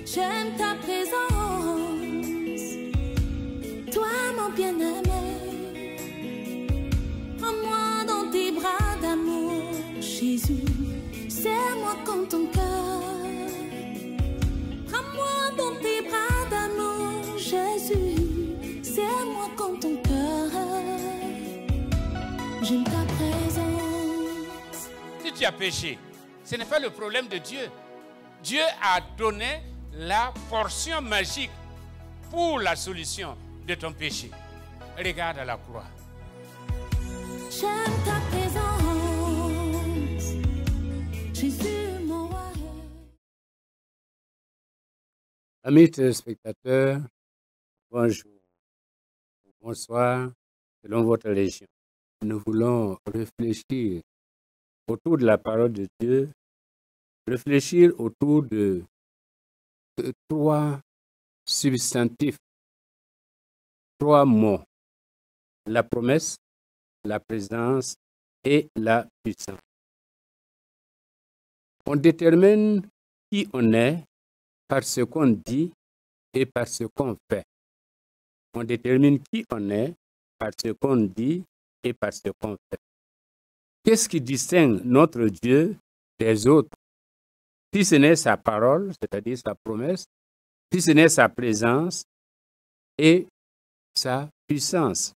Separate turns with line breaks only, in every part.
J'aime ta présence, toi mon bien-aimé. Prends-moi dans tes bras d'amour, Jésus. Serre-moi comme ton cœur. Prends-moi dans tes bras d'amour, Jésus. Serre-moi comme ton cœur. J'aime ta présence.
Si tu as péché, ce n'est pas le problème de Dieu. Dieu a donné la portion magique pour la solution de ton péché. Regarde à la croix.
J'aime ta présence, Jésus mon roi.
Amis téléspectateurs, bonjour, bonsoir, selon votre légion. Nous voulons réfléchir autour de la parole de Dieu, réfléchir autour de trois substantifs, trois mots, la promesse, la présence et la puissance. On détermine qui on est par ce qu'on dit et par ce qu'on fait. On détermine qui on est par ce qu'on dit et par ce qu'on fait. Qu'est-ce qui distingue notre Dieu des autres? Si ce n'est sa parole, c'est-à-dire sa promesse, si ce n'est sa présence et sa puissance.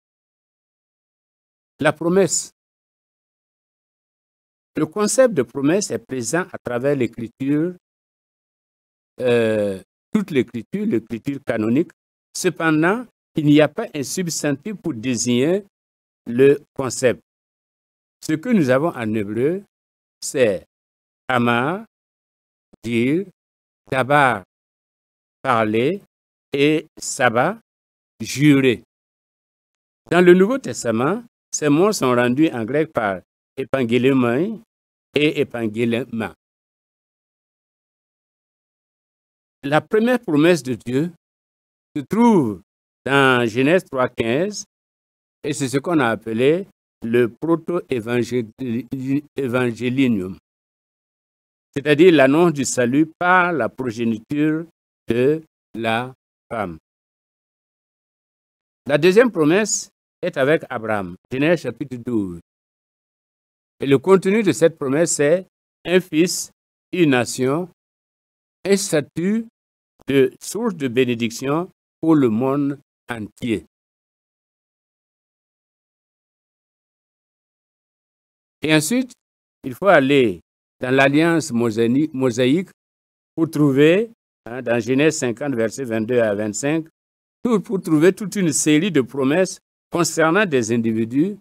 La promesse. Le concept de promesse est présent à travers l'écriture, toute l'écriture canonique. Cependant, il n'y a pas un substantif pour désigner le concept. Ce que nous avons en hébreu, c'est amar, dire, tabar, parler, et sabbat, jurer. Dans le Nouveau Testament, ces mots sont rendus en grec par epangelemai et epangelema. La première promesse de Dieu se trouve dans Genèse 3,15 et c'est ce qu'on a appelé le proto-évangélium, c'est-à-dire l'annonce du salut par la progéniture de la femme. La deuxième promesse est avec Abraham, Genèse chapitre 12. Et le contenu de cette promesse, c'est un fils, une nation, un statut de source de bénédiction pour le monde entier. Et ensuite, il faut aller dans l'alliance mosaïque pour trouver, dans Genèse 50, versets 22 à 25, pour trouver toute une série de promesses concernant des individus,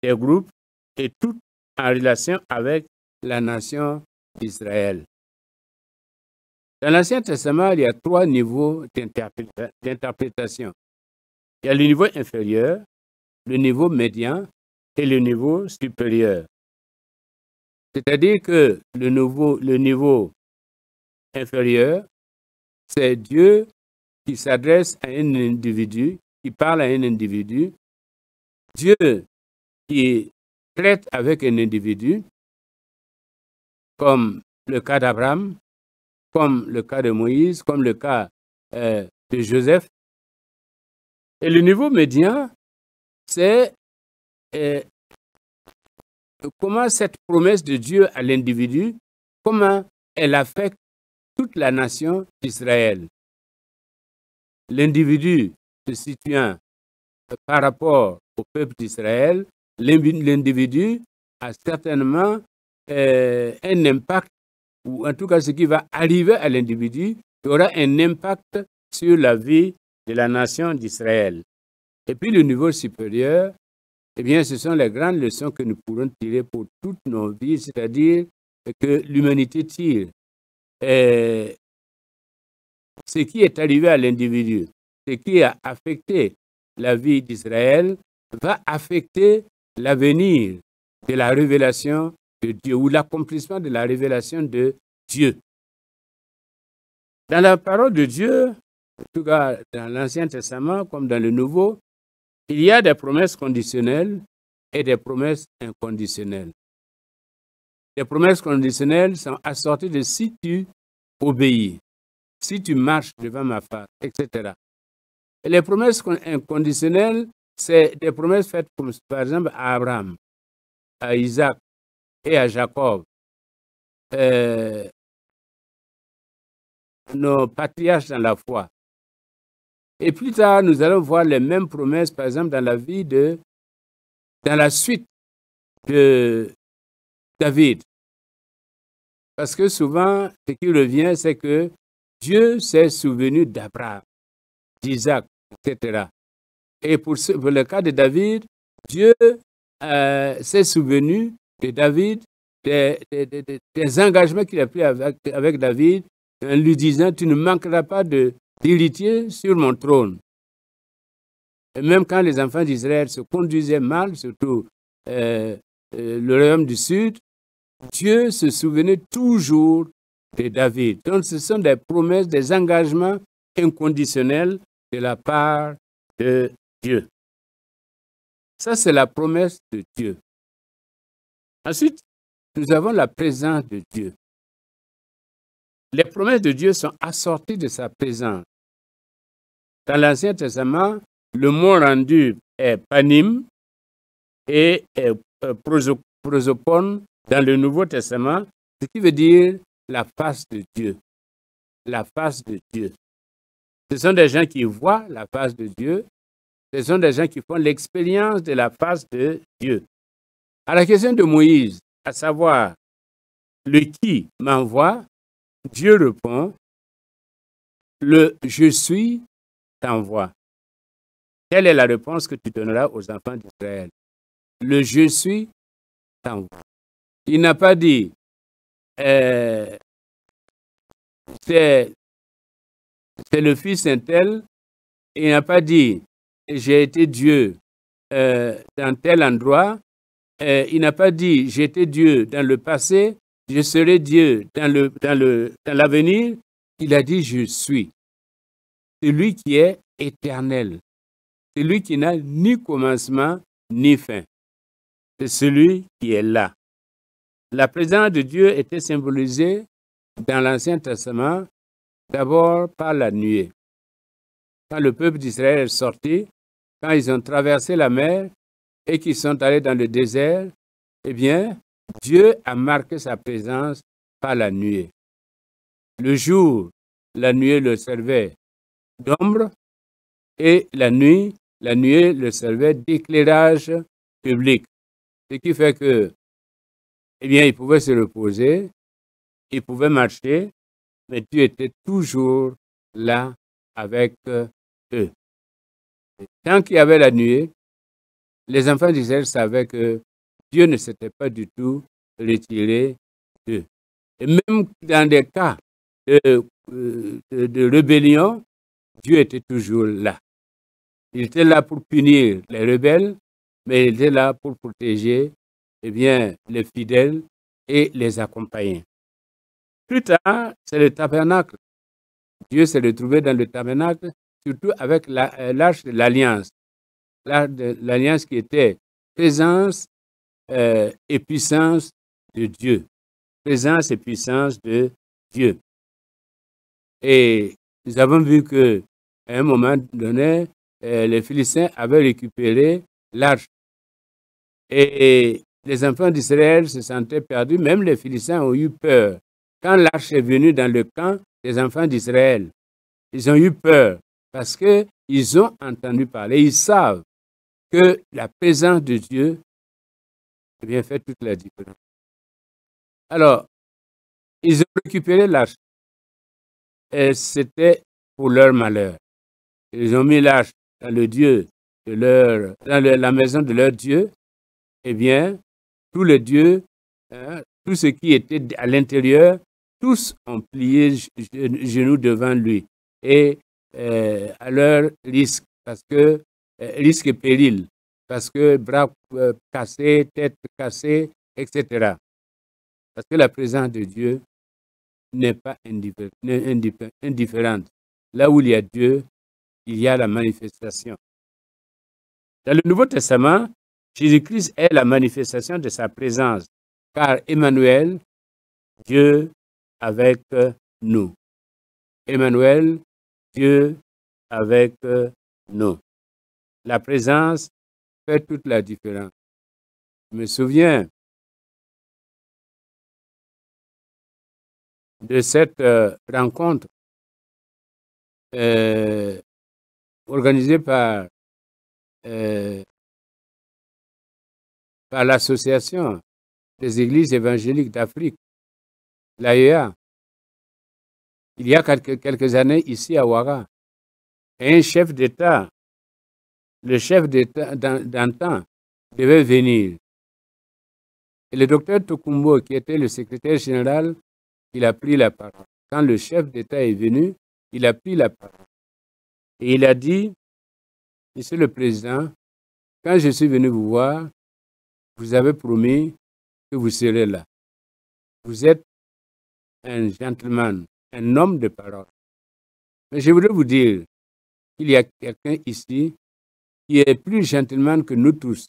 des groupes et tout en relation avec la nation d'Israël. Dans l'Ancien Testament, il y a trois niveaux d'interprétation. Il y a le niveau inférieur, le niveau médian et le niveau supérieur. C'est-à-dire que le niveau inférieur, c'est Dieu qui s'adresse à un individu, qui parle à un individu, Dieu qui traite avec un individu, comme le cas d'Abraham, comme le cas de Moïse, comme le cas de Joseph. Et le niveau médian, c'est comment cette promesse de Dieu à l'individu, comment elle affecte toute la nation d'Israël. L'individu se situant par rapport au peuple d'Israël, l'individu a certainement un impact, ou en tout cas ce qui va arriver à l'individu, aura un impact sur la vie de la nation d'Israël. Et puis le niveau supérieur, eh bien, ce sont les grandes leçons que nous pourrons tirer pour toutes nos vies, c'est-à-dire que l'humanité tire. Ce qui est arrivé à l'individu, ce qui a affecté la vie d'Israël, va affecter l'avenir de la révélation de Dieu ou l'accomplissement de la révélation de Dieu. Dans la parole de Dieu, en tout cas dans l'Ancien Testament comme dans le Nouveau, il y a des promesses conditionnelles et des promesses inconditionnelles. Les promesses conditionnelles sont assorties de si tu obéis, si tu marches devant ma face, etc. Et les promesses inconditionnelles, c'est des promesses faites comme par exemple à Abraham, à Isaac et à Jacob, nos patriarches dans la foi. Et plus tard, nous allons voir les mêmes promesses, par exemple, dans la suite de David. Parce que souvent, ce qui revient, c'est que Dieu s'est souvenu d'Abraham, d'Isaac, etc. Et pour le cas de David, Dieu s'est souvenu de David, des engagements qu'il a pris avec David, en lui disant, tu ne manqueras pas d'héritier sur mon trône. Et même quand les enfants d'Israël se conduisaient mal, surtout le royaume du Sud, Dieu se souvenait toujours de David. Donc ce sont des promesses, des engagements inconditionnels de la part de Dieu. Ça, c'est la promesse de Dieu. Ensuite, nous avons la présence de Dieu. Les promesses de Dieu sont assorties de sa présence. Dans l'Ancien Testament, le mot rendu est panim et prosopon dans le Nouveau Testament, ce qui veut dire la face de Dieu. La face de Dieu. Ce sont des gens qui voient la face de Dieu. Ce sont des gens qui font l'expérience de la face de Dieu. À la question de Moïse, à savoir, le qui m'envoie, Dieu répond, le je suis t'envoie. Quelle est la réponse que tu donneras aux enfants d'Israël? Le je suis t'envoie. Il n'a pas dit, c'est le fils un tel. Il n'a pas dit, j'ai été Dieu dans tel endroit. Il n'a pas dit, j'ai été Dieu dans le passé, je serai Dieu dans l'avenir. Il a dit, je suis. Celui qui est éternel. Celui qui n'a ni commencement ni fin. C'est celui qui est là. La présence de Dieu était symbolisée dans l'Ancien Testament d'abord par la nuée. Quand le peuple d'Israël est sorti, quand ils ont traversé la mer et qu'ils sont allés dans le désert, eh bien, Dieu a marqué sa présence par la nuée. Le jour, la nuée le servait d'ombre et la nuée le servait d'éclairage public. Ce qui fait que, eh bien, ils pouvaient se reposer, ils pouvaient marcher, mais Dieu était toujours là avec eux. Tant qu'il y avait la nuée, les enfants d'Israël savaient que Dieu ne s'était pas du tout retiré d'eux. Et même dans des cas de rébellion, Dieu était toujours là. Il était là pour punir les rebelles, mais il était là pour protéger les fidèles et les accompagner. Plus tard, c'est le tabernacle. Dieu s'est retrouvé dans le tabernacle, surtout avec l'arche de l'Alliance. L'arche de l'Alliance qui était présence et puissance de Dieu. Présence et puissance de Dieu. Et nous avons vu qu'à un moment donné, les Philistins avaient récupéré l'arche. Et les enfants d'Israël se sentaient perdus, même les Philistins ont eu peur. Quand l'arche est venue dans le camp des enfants d'Israël, ils ont eu peur parce qu'ils ont entendu parler, ils savent que la présence de Dieu fait toute la différence. Alors, ils ont récupéré l'arche et c'était pour leur malheur. Ils ont mis l'arche dans la maison de leur Dieu. Eh bien, tous les dieux, tout ce qui était à l'intérieur, tous ont plié genoux devant lui. Et à leur risque, risque et péril, parce que bras cassés, tête cassée, etc. Parce que la présence de Dieu n'est pas indifférente. Là où il y a Dieu, il y a la manifestation. Dans le Nouveau Testament, Jésus-Christ est la manifestation de sa présence, car Emmanuel, Dieu avec nous. Emmanuel, Dieu avec nous. La présence fait toute la différence. Je me souviens de cette rencontre organisée par l'Association des Églises évangéliques d'Afrique, l'AEA, il y a quelques années ici à Ouara. Et un chef d'État, le chef d'État d'antan, devait venir. Et le docteur Tokumbo, qui était le secrétaire général, il a pris la parole. Quand le chef d'État est venu, il a pris la parole. Et il a dit, Monsieur le Président, quand je suis venu vous voir, vous avez promis que vous serez là. Vous êtes un gentleman, un homme de parole. Mais je voudrais vous dire qu'il y a quelqu'un ici qui est plus gentleman que nous tous,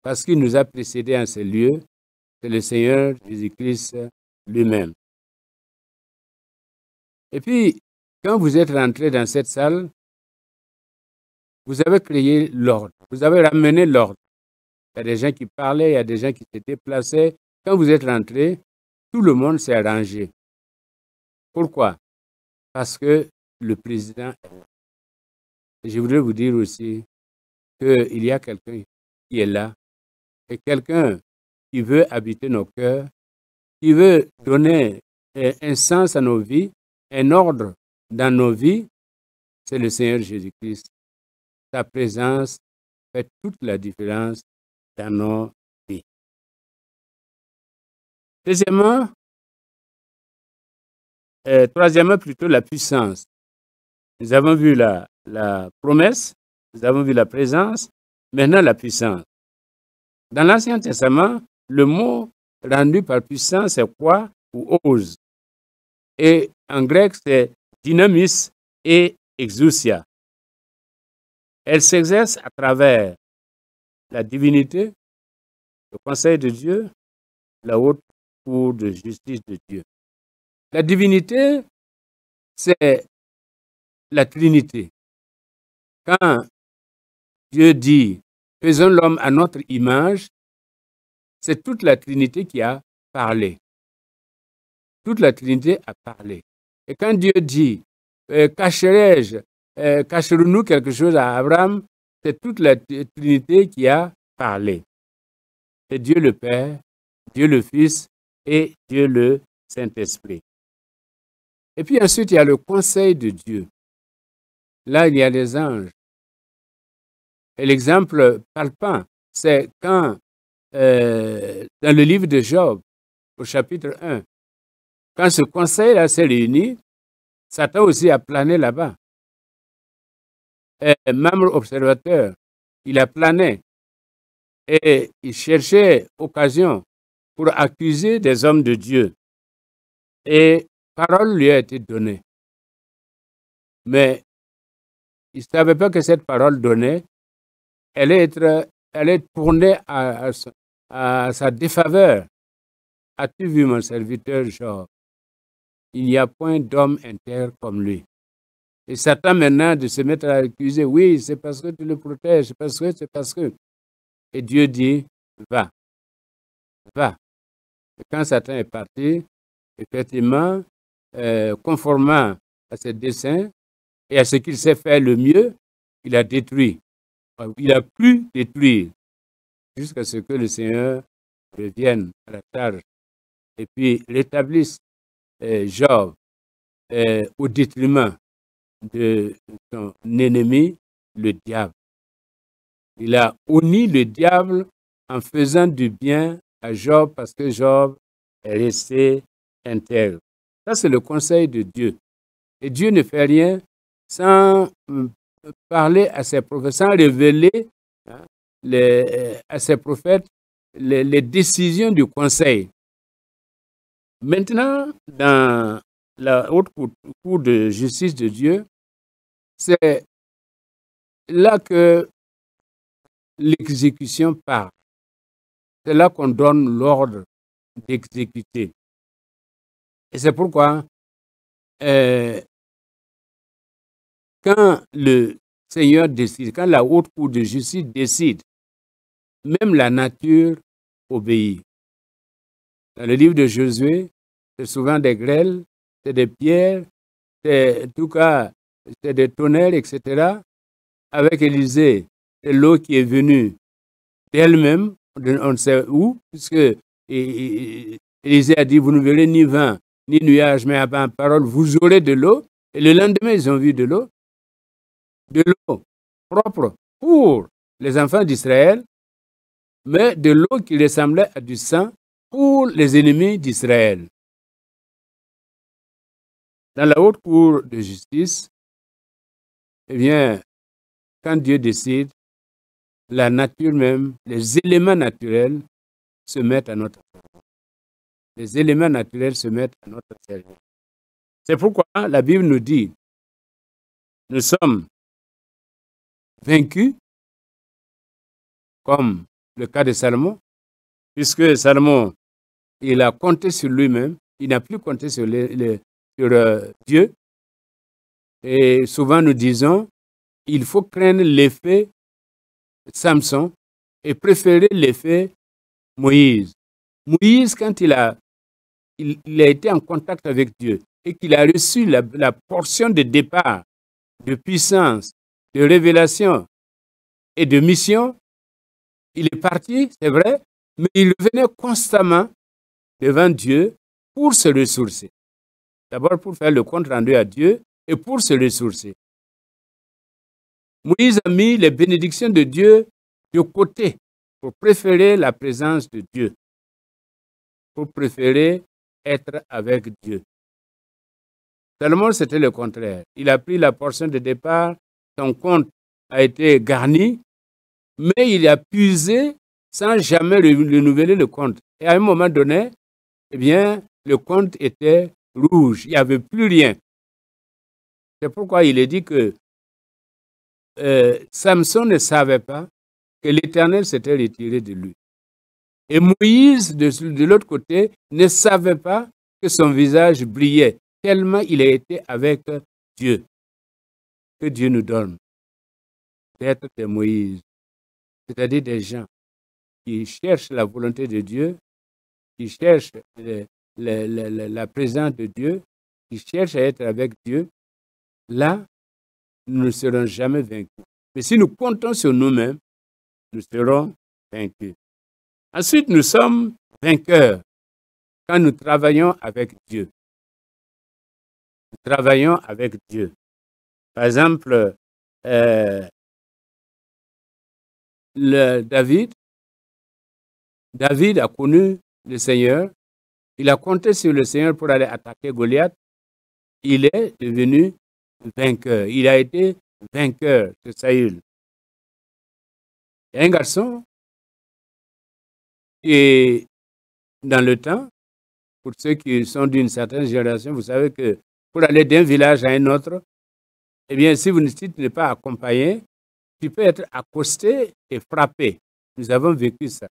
parce qu'il nous a précédés en ces lieux, c'est le Seigneur Jésus-Christ lui-même. Et puis, quand vous êtes rentré dans cette salle, vous avez créé l'ordre, vous avez ramené l'ordre. Il y a des gens qui parlaient, il y a des gens qui s'étaient placés. Quand vous êtes rentré, tout le monde s'est arrangé. Pourquoi? Parce que le président est là. Et je voudrais vous dire aussi qu'il y a quelqu'un qui est là, et quelqu'un qui veut habiter nos cœurs, qui veut donner un sens à nos vies, un ordre dans nos vies, c'est le Seigneur Jésus-Christ. Sa présence fait toute la différence dans nos vies. Troisièmement, plutôt la puissance. Nous avons vu la promesse, nous avons vu la présence, maintenant la puissance. Dans l'Ancien Testament, le mot rendu par puissance, c'est quoi ou ose. Et en grec, c'est dynamis et exousia. Elle s'exerce à travers la divinité, le conseil de Dieu, la haute cour de justice de Dieu. La divinité, c'est la Trinité. Quand Dieu dit « faisons l'homme à notre image », c'est toute la Trinité qui a parlé. Toute la Trinité a parlé. Et quand Dieu dit « cacherons-nous quelque chose à Abraham », c'est toute la Trinité qui a parlé. C'est Dieu le Père, Dieu le Fils et Dieu le Saint-Esprit. Et puis ensuite, il y a le conseil de Dieu. Là, il y a les anges. Et l'exemple palpant, c'est quand, dans le livre de Job, au chapitre 1, quand ce conseil-là s'est réuni, Satan aussi a plané là-bas. Membre observateur, il a plané et il cherchait occasion pour accuser des hommes de Dieu. Et parole lui a été donnée. Mais il ne savait pas que cette parole donnée, elle est tournée à sa défaveur. As-tu vu mon serviteur Job? Il n'y a point d'homme intègre comme lui. Et Satan maintenant de se mettre à accuser, oui, c'est parce que tu le protèges, c'est parce que. Et Dieu dit, va. Et quand Satan est parti, effectivement, conformément à ses desseins et à ce qu'il sait faire le mieux, il a détruit. Il a pu détruire jusqu'à ce que le Seigneur revienne à la charge et puis rétablisse Job au détriment de son ennemi, le diable. Il a honni le diable en faisant du bien à Job parce que Job est resté intègre. Ça, c'est le conseil de Dieu. Et Dieu ne fait rien sans parler à ses prophètes, sans révéler à ses prophètes les décisions du conseil. Maintenant, dans la haute cour de justice de Dieu, c'est là que l'exécution part. C'est là qu'on donne l'ordre d'exécuter. Et c'est pourquoi quand le Seigneur décide, quand la haute cour de justice décide, même la nature obéit. Dans le livre de Josué, c'est souvent des grêles, c'est des pierres, en tout cas, c'est des tonnerres, etc. Avec Élisée, c'est l'eau qui est venue d'elle-même, on ne sait où, puisque Élisée a dit, vous ne verrez ni vent, ni nuage, mais à ma parole, vous aurez de l'eau. Et le lendemain, ils ont vu de l'eau propre pour les enfants d'Israël, mais de l'eau qui ressemblait à du sang pour les ennemis d'Israël. Dans la haute cour de justice, eh bien, quand Dieu décide, la nature même, les éléments naturels se mettent à notre service. Les éléments naturels se mettent à notre service. C'est pourquoi la Bible nous dit, nous sommes vaincus, comme le cas de Salomon, puisque Salomon, il a compté sur lui-même, il n'a plus compté sur Dieu. Et souvent nous disons, il faut craindre l'effet Samson et préférer l'effet Moïse. Moïse, quand il a été en contact avec Dieu et qu'il a reçu la portion de départ, de puissance, de révélation et de mission, il est parti, c'est vrai, mais il revenait constamment devant Dieu pour se ressourcer. D'abord pour faire le compte rendu à Dieu et pour se ressourcer. Moïse a mis les bénédictions de Dieu de côté pour préférer la présence de Dieu, pour préférer être avec Dieu. Salomon, c'était le contraire. Il a pris la portion de départ, son compte a été garni, mais il a puisé sans jamais renouveler le compte. Et à un moment donné, eh bien, le compte était rouge, il n'y avait plus rien. C'est pourquoi il est dit que Samson ne savait pas que l'Éternel s'était retiré de lui. Et Moïse, de l'autre côté, ne savait pas que son visage brillait, tellement il a été avec Dieu. Que Dieu nous donne d'être des Moïse, c'est-à-dire des gens qui cherchent la volonté de Dieu, qui cherchent la présence de Dieu, qui cherchent à être avec Dieu. Là, nous ne serons jamais vaincus. Mais si nous comptons sur nous-mêmes, nous serons vaincus. Ensuite, nous sommes vainqueurs quand nous travaillons avec Dieu. Nous travaillons avec Dieu. Par exemple, David a connu le Seigneur. Il a compté sur le Seigneur pour aller attaquer Goliath. Il est devenu vainqueur. Il a été vainqueur de Saül. Il y a un garçon qui est dans le temps, pour ceux qui sont d'une certaine génération, vous savez que pour aller d'un village à un autre, eh bien, si tu n'es pas accompagné, tu peux être accosté et frappé. Nous avons vécu ça.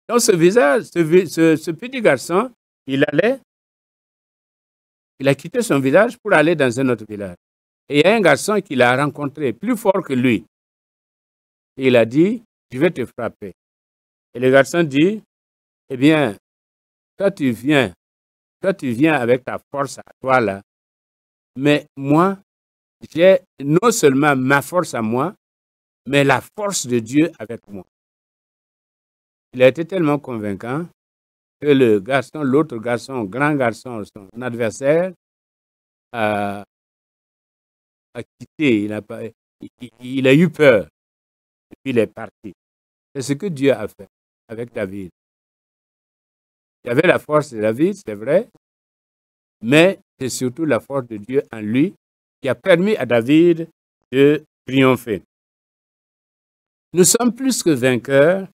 Donc, ce petit garçon, il a quitté son village pour aller dans un autre village. Et il y a un garçon qu'il a rencontré, plus fort que lui. Et il a dit, je vais te frapper. Et le garçon dit, eh bien, toi tu viens avec ta force à toi là, mais moi, j'ai non seulement ma force à moi, mais la force de Dieu avec moi. Il a été tellement convaincant que l'autre garçon, grand garçon, son adversaire, a quitté, il a eu peur, et puis il est parti. C'est ce que Dieu a fait avec David. Il y avait la force de David, c'est vrai, mais c'est surtout la force de Dieu en lui qui a permis à David de triompher. Nous sommes plus que vainqueurs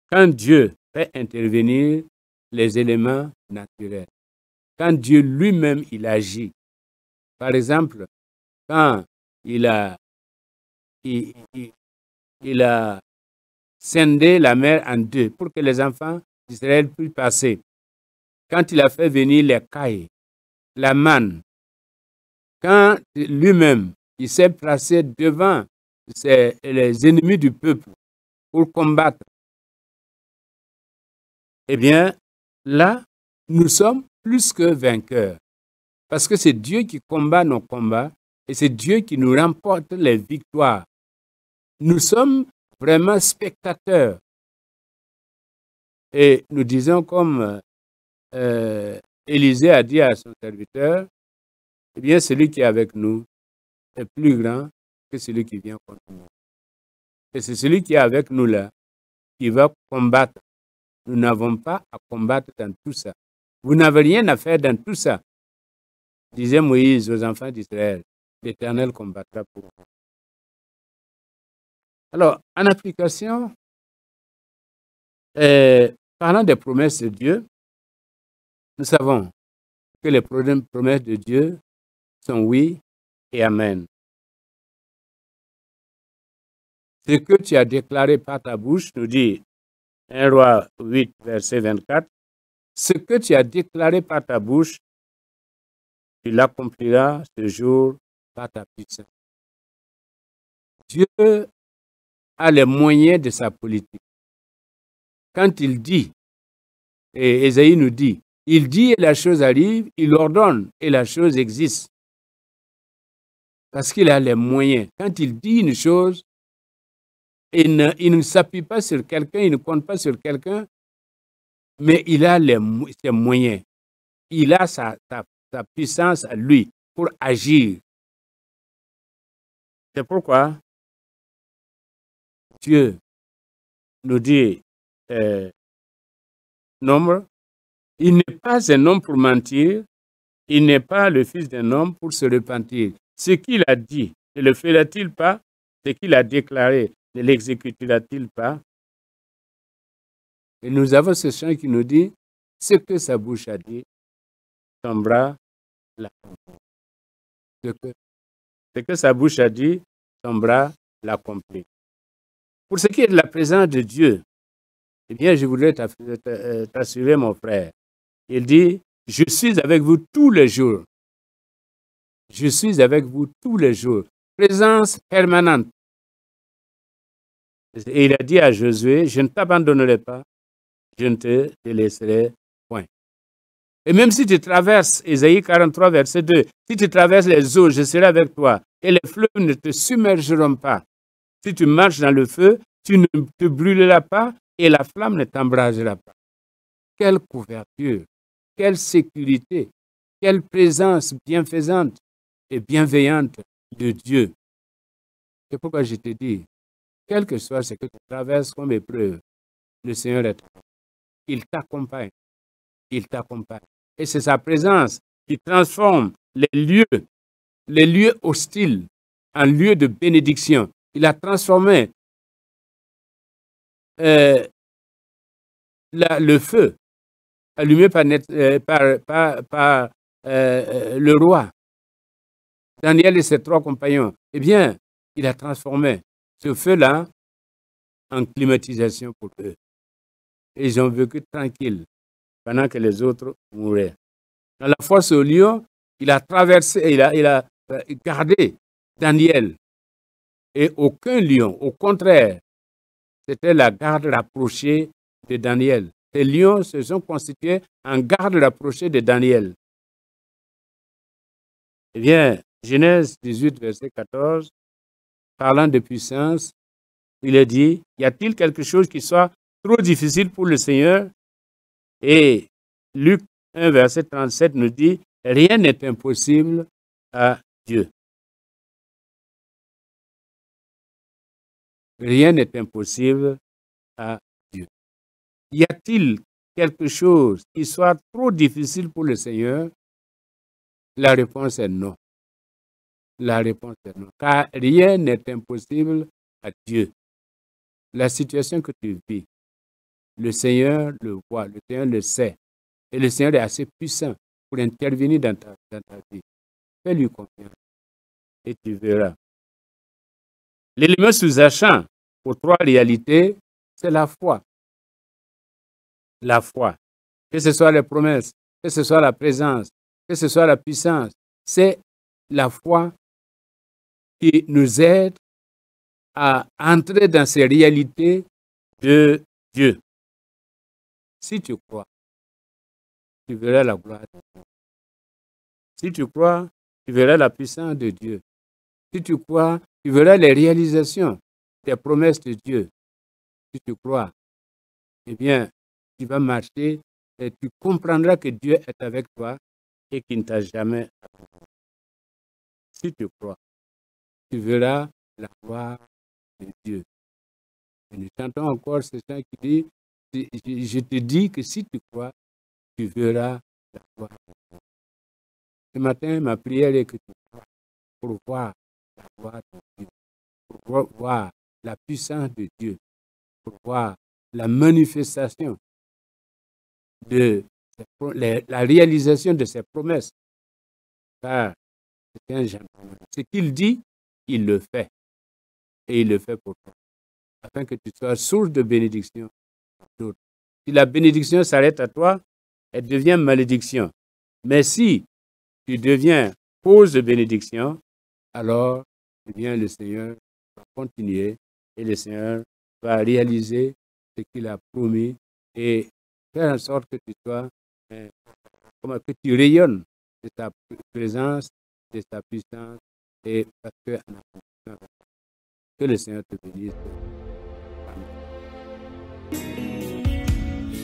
quand Dieu fait intervenir les éléments naturels. Quand Dieu lui-même, il agit. Par exemple, quand il a scindé la mer en deux pour que les enfants d'Israël puissent passer. Quand il a fait venir les cailles, la manne, quand lui-même, il s'est placé devant les ennemis du peuple pour combattre, eh bien, là, nous sommes plus que vainqueurs. Parce que c'est Dieu qui combat nos combats et c'est Dieu qui nous remporte les victoires. Nous sommes vraiment spectateurs. Et nous disons comme Élisée a dit à son serviteur, eh bien, celui qui est avec nous est plus grand que celui qui vient contre nous. Et c'est celui qui est avec nous là qui va combattre. Nous n'avons pas à combattre dans tout ça. Vous n'avez rien à faire dans tout ça. Disait Moïse aux enfants d'Israël, l'Éternel combattra pour vous. Alors, en application, parlant des promesses de Dieu, nous savons que les promesses de Dieu sont oui et amen. Ce que tu as déclaré par ta bouche, nous dit 1 Roi 8, verset 24, ce que tu as déclaré par ta bouche, tu l'accompliras ce jour par ta puissance. Dieu a les moyens de sa politique. Quand il dit, et Ésaïe nous dit, il dit et la chose arrive, il ordonne et la chose existe. Parce qu'il a les moyens. Quand il dit une chose, il ne s'appuie pas sur quelqu'un, il ne compte pas sur quelqu'un, mais il a ses moyens. Il a sa puissance à lui pour agir. C'est pourquoi Dieu nous dit, Nombre, il n'est pas un homme pour mentir, il n'est pas le fils d'un homme pour se repentir. Ce qu'il a dit, ne le fera-t-il pas? Ce qu'il a déclaré, ne l'exécutera-t-il pas? Et nous avons ce chant qui nous dit, ce que sa bouche a dit, son bras l'accomplit. Ce que sa bouche a dit, son bras l'accomplit. Pour ce qui est de la présence de Dieu, eh bien, je voudrais t'assurer, mon frère. Il dit, je suis avec vous tous les jours. Je suis avec vous tous les jours. Présence permanente. Et il a dit à Josué, je ne t'abandonnerai pas, je ne te laisserai point. Et même si tu traverses, Ésaïe 43, verset 2, si tu traverses les eaux, je serai avec toi, et les fleuves ne te submergeront pas. Si tu marches dans le feu, tu ne te brûleras pas, et la flamme ne t'embrasera pas. Quelle couverture, quelle sécurité, quelle présence bienfaisante et bienveillante de Dieu. C'est pourquoi je te dis, quel que soit ce que tu traverses comme épreuve, le Seigneur est là. Il t'accompagne. Il t'accompagne. Et c'est sa présence qui transforme les lieux hostiles en lieux de bénédiction. Il a transformé le feu allumé par le roi, Daniel et ses 3 compagnons. Eh bien, il a transformé ce feu-là en climatisation pour eux. Et ils ont vécu tranquilles pendant que les autres mouraient. Dans la fosse au lion, il a traversé, il a gardé Daniel. Et aucun lion, au contraire, c'était la garde rapprochée de Daniel. Les lions se sont constitués en garde rapprochée de Daniel. Eh bien, Genèse 18, verset 14, parlant de puissance, il est dit, y a-t-il quelque chose qui soit trop difficile pour le Seigneur? Et Luc 1, verset 37 nous dit, rien n'est impossible à Dieu. Rien n'est impossible à Dieu. Y a-t-il quelque chose qui soit trop difficile pour le Seigneur? La réponse est non. La réponse est non. Car rien n'est impossible à Dieu. La situation que tu vis, le Seigneur le voit, le Seigneur le sait. Et le Seigneur est assez puissant pour intervenir dans ta vie. Fais-lui confiance et tu verras. L'élément sous-jacent aux 3 réalités, c'est la foi. La foi. Que ce soit les promesses, que ce soit la présence, que ce soit la puissance, c'est la foi qui nous aide à entrer dans ces réalités de Dieu. Si tu crois, tu verras la gloire de Dieu. Si tu crois, tu verras la puissance de Dieu. Si tu crois, tu verras les réalisations des promesses de Dieu. Si tu crois, eh bien, tu vas marcher et tu comprendras que Dieu est avec toi et qu'il ne t'a jamais abandonné. Si tu crois, tu verras la gloire de Dieu. Et nous chantons encore ce chant qui dit, je te dis que si tu crois, tu verras la gloire de Dieu. Ce matin, ma prière est que tu crois pour voir la gloire de Dieu, pour voir la puissance de Dieu, pour voir la manifestation de la réalisation de ses promesses. Car c'est un gentleman. Ce qu'il dit, il le fait. Et il le fait pour toi. Afin que tu sois source de bénédiction pour d'autres. Si la bénédiction s'arrête à toi, elle devient malédiction. Mais si tu deviens cause de bénédiction, alors eh bien, le Seigneur va continuer et le Seigneur va réaliser ce qu'il a promis et faire en sorte que tu sois, que tu rayonnes de sa présence, de sa puissance et parce que que le Seigneur te bénisse.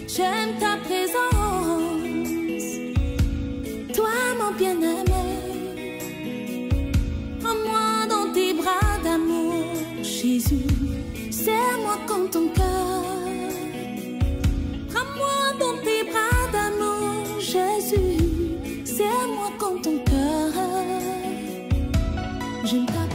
J'aime ta présence, toi mon bien-aimé. Prends-moi dans tes bras d'amour, Jésus. Serre-moi comme ton cœur. Prends-moi dans tes bras d'amour, Jésus. Serre-moi comme ton cœur. J'aime ta